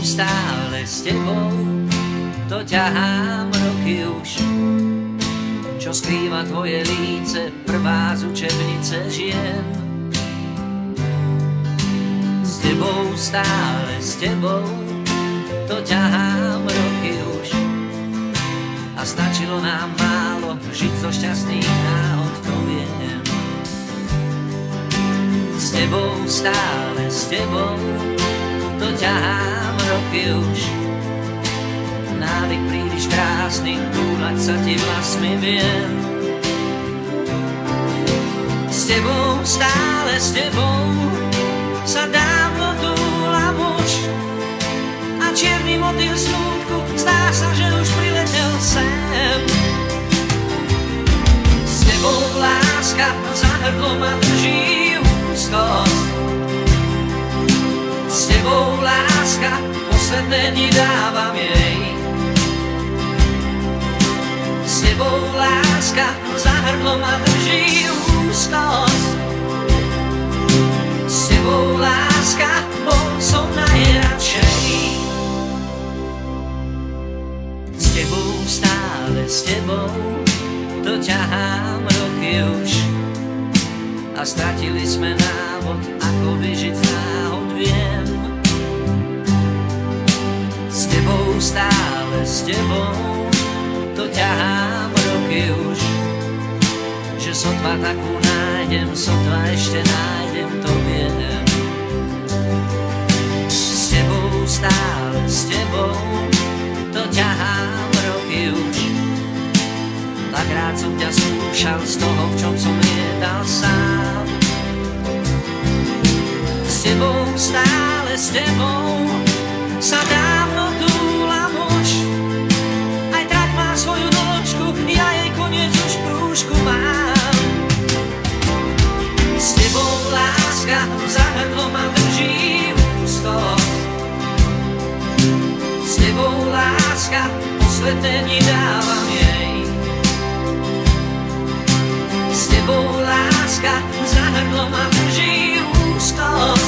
stále s tebou, to ťahám roky už. Čo skrýva tvoje líce, prvá z učebnice žien. S tebou, stále s tebou, to ťahám roky už. A stačilo nám málo žiť zo šťastných náhod, to viem. S tebou, stále s tebou, to ťahám roky už. Návyk príliš krásny, túlať sa ti vlasmi viem. S tebou, stále s tebou, sa dávno túlam už. A čierny motýl smútku, zdá sa, že už priletel sem. S tebou, láska, za hrdlo ma drží úzkosť. S tebou, láska, posledné dni dávam jej. S tebou, láska, za hrdlo ma drží úzkosť. S tebou, láska, bol som najradšej. S tebou, stále s tebou, to ťahám roky už. A stratili sme návod, ako vyžiť z náhod, viem. S tebou, stále s tebou, to ťahám roky už. Že sotva takú nájdem, sotva ešte nájdem, to viem. S tebou, stále s tebou, to ťahám roky už. Dvakrát som ťa skúšal z toho, v čom som liedal sám. S tebou, stále s tebou, sa dávno túlam už. Aj trať má svoju dĺžku, ja jej koniec už v krúžku mám. S tebou, láska, za hrdlo ma drží úzkosť. S tebou, láska, posledné dni dávam jej. S tebou, láska, za hrdlo ma drží úzkosť.